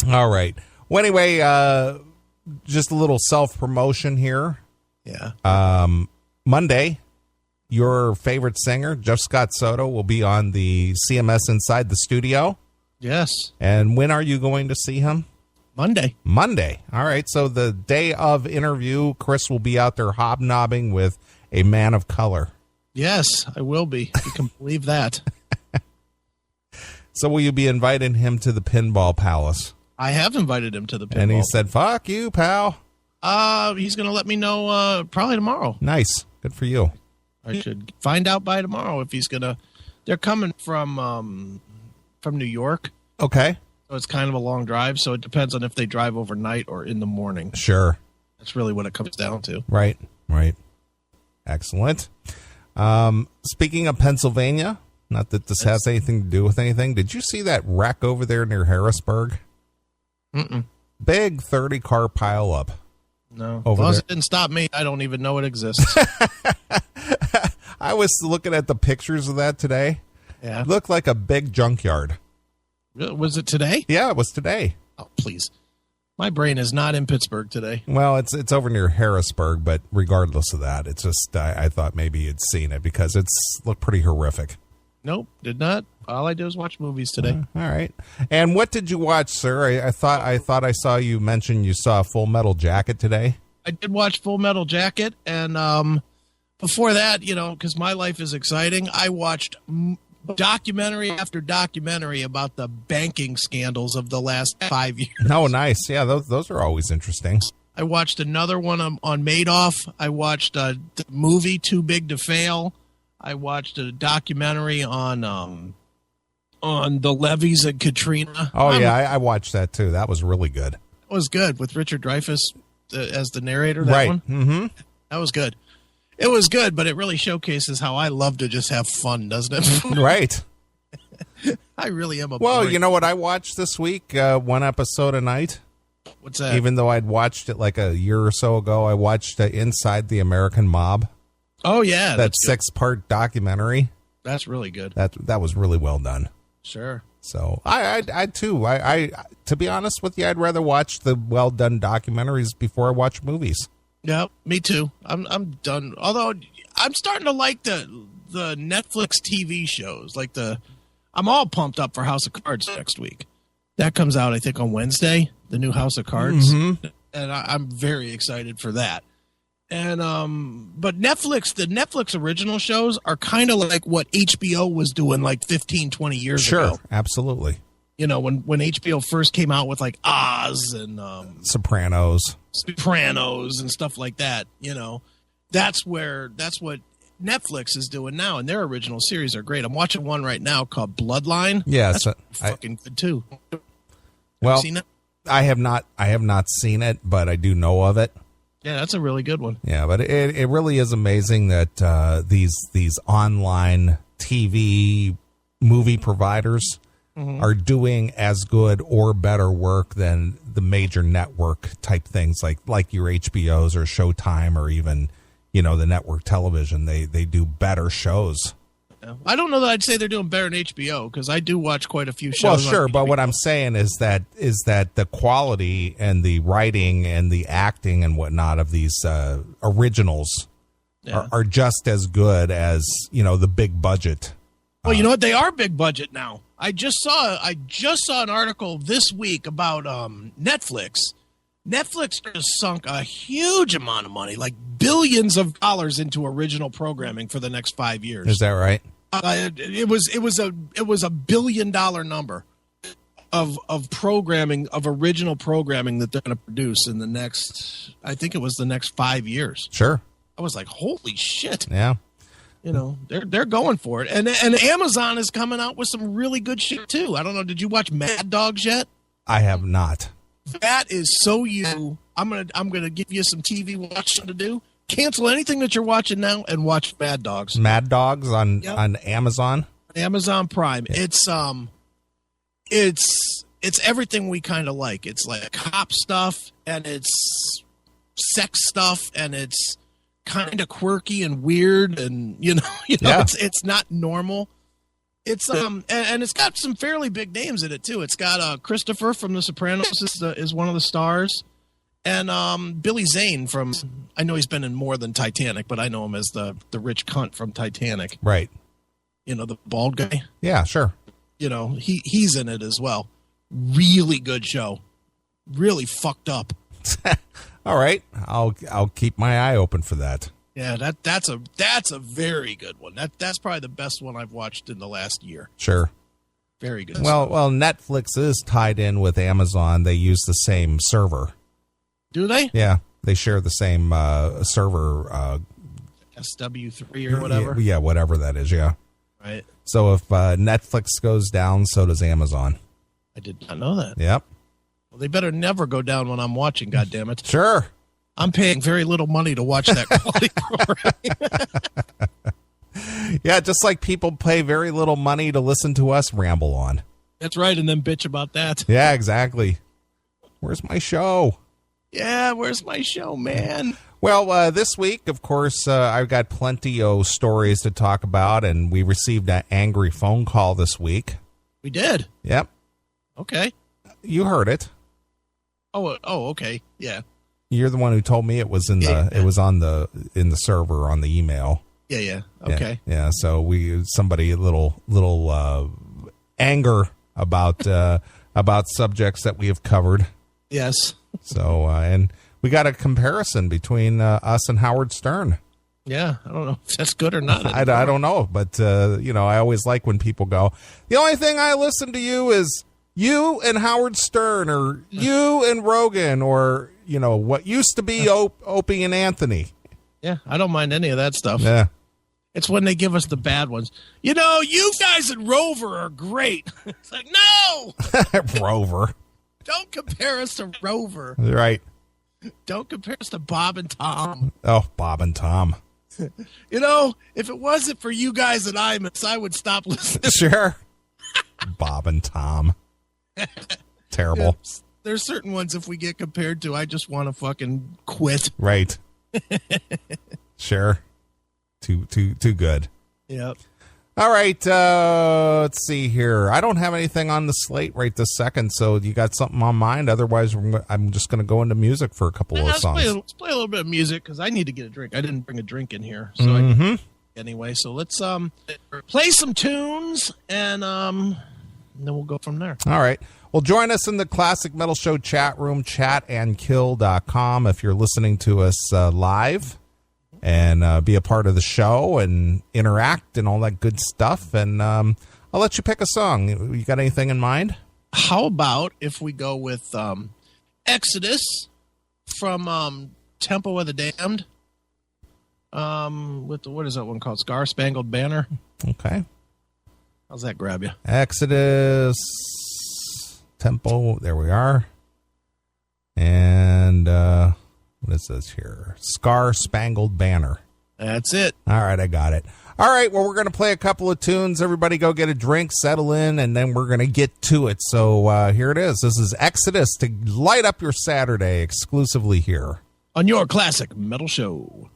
All right. Well, anyway, just a little self-promotion here. Yeah. Monday, your favorite singer, Jeff Scott Soto, will be on the CMS Inside the Studio. Yes. And when are you going to see him? Monday. Monday. All right. So the day of interview, Chris will be out there hobnobbing with a man of color. Yes, I will be. You can believe that. So will you be inviting him to the Pinball Palace? I have invited him to the pinball. And he said, fuck you, pal. He's going to let me know probably tomorrow. Nice. Good for you. I should find out by tomorrow if he's going to. They're coming from New York. Okay. So it's kind of a long drive. So it depends on if they drive overnight or in the morning. Sure. That's really what it comes down to. Right. Excellent. Speaking of Pennsylvania, not that this has anything to do with anything, did you see that wreck over there near Harrisburg? Mm-mm. Big 30-car pileup. No. As long as it didn't stop me, I don't even know it exists. I was looking at the pictures of that today. Yeah. It looked like a big junkyard. Was it today? Yeah, it was today. Oh, please. My brain is not in Pittsburgh today. Well, it's over near Harrisburg, but regardless of that, it's just I thought maybe you'd seen it because it's looked pretty horrific. Nope, did not. All I do is watch movies today. All right. And what did you watch, sir? I thought I saw you mention you saw Full Metal Jacket today. I did watch Full Metal Jacket, and before that, because my life is exciting, I watched documentary after documentary about the banking scandals of the last 5 years. Oh, nice. Yeah, those are always interesting. I watched another one on Madoff. I watched the movie Too Big to Fail. I watched a documentary on the levees at Katrina. Oh, yeah, I watched that, too. That was really good. It was good with Richard Dreyfuss as the narrator. That right. one. Mm-hmm. That was good. It was good, but it really showcases how I love to just have fun, doesn't it? Right. I really am a Well, boy. you know what I watched this week? One episode a night. What's that? Even though I'd watched it like a year or so ago, I watched Inside the American Mob. Oh, yeah. That 6-part documentary. That's really good. That was really well done. Sure. So I too. I to be honest with you, I'd rather watch the well done documentaries before I watch movies. Yeah, me too. I'm done. Although I'm starting to like the Netflix TV shows. I'm all pumped up for House of Cards next week. That comes out, I think, on Wednesday. The new House of Cards, and I'm very excited for that. And but the Netflix original shows are kind of like what HBO was doing like 15, 20 years ago. Sure, absolutely. When HBO first came out with like Oz and Sopranos and stuff like that, that's what Netflix is doing now, and their original series are great. I'm watching one right now called Bloodline. Yes, fucking good too. Well, have you seen it? I have not seen it, but I do know of it. Yeah, that's a really good one. Yeah, but it really is amazing that these online TV movie providers are doing as good or better work than the major network type things like your HBOs or Showtime or even the network television. They do better shows. I don't know that I'd say they're doing better than HBO because I do watch quite a few shows. Well, sure, but what I'm saying is that the quality and the writing and the acting and whatnot of these originals are just as good as the big budget. Well, you know what? They are big budget now. I just saw an article this week about Netflix. Netflix has sunk a huge amount of money, like billions of dollars, into original programming for the next 5 years. Is that right? It was a $1 billion number of programming, of original programming that they're going to produce in the next 5 years. Sure. I was like, holy shit. Yeah. They're going for it. And Amazon is coming out with some really good shit too. I don't know, did you watch Mad Dogs yet? I have not. That is so you. I'm gonna give you some TV watching to do. Cancel anything that you're watching now and watch Mad Dogs. Mad Dogs on Amazon. Amazon Prime. Yeah. It's everything we kind of like. It's like cop stuff and it's sex stuff and it's kind of quirky and weird and Yeah. it's not normal. It's and it's got some fairly big names in it too. It's got Christopher from The Sopranos is one of the stars, and Billy Zane from, I know he's been in more than Titanic, but I know him as the rich cunt from Titanic. Right. You know, the bald guy. Yeah, sure. You know, he's in it as well. Really good show. Really fucked up. All right, I'll keep my eye open for that. Yeah, that's a very good one. That's probably the best one I've watched in the last year. Sure. Very good. Well, Netflix is tied in with Amazon. They use the same server. Do they? Yeah, they share the same server. SW3 or whatever. Yeah, whatever that is. Yeah. Right. So if Netflix goes down, so does Amazon. I did not know that. Yep. Well, they better never go down when I'm watching. God damn it. Sure. I'm paying very little money to watch that quality programming. Yeah, just like people pay very little money to listen to us ramble on. That's right, and then bitch about that. Yeah, exactly. Where's my show? Yeah, where's my show, man? Well, this week, of course, I've got plenty of stories to talk about, and we received an angry phone call this week. We did? Yep. Okay. You heard it. Oh, okay. Yeah. You're the one who told me it was in the in the server on the email. Yeah. Okay. Yeah. So somebody a little anger about subjects that we have covered. Yes. So and we got a comparison between us and Howard Stern. Yeah, I don't know if that's good or not. I don't know, but I always like when people go, the only thing I listen to you is you and Howard Stern, or you and Rogan, or what used to be Opie and Anthony. Yeah, I don't mind any of that stuff. Yeah. It's when they give us the bad ones. You guys at Rover are great. It's like, no! Rover. Don't compare us to Rover. Right. Don't compare us to Bob and Tom. Oh, Bob and Tom. If it wasn't for you guys at Imus, I would stop listening. Sure. Bob and Tom. Terrible. There's certain ones, if we get compared to, I just want to fucking quit. Right. Sure. Too good. Yep. All right. Let's see here. I don't have anything on the slate right this second, so you got something on mind? Otherwise, I'm just going to go into music for a couple of songs. Let's play a little bit of music, because I need to get a drink. I didn't bring a drink in here. So anyway, so let's play some tunes, and then we'll go from there. All right. Well, join us in the Classic Metal Show chat room, chatandkill.com, if you're listening to us live, and be a part of the show and interact and all that good stuff. And I'll let you pick a song. You got anything in mind? How about if we go with Exodus from Temple of the Damned? What is that one called? Star Spangled Banner? Okay. How's that grab you? Exodus, Temple, there we are. And what is this here? Scar Spangled Banner. That's it. All right, I got it. All right, well, we're going to play a couple of tunes. Everybody go get a drink, settle in, and then we're going to get to it. So here it is. This is Exodus to light up your Saturday, exclusively here on your Classic Metal Show.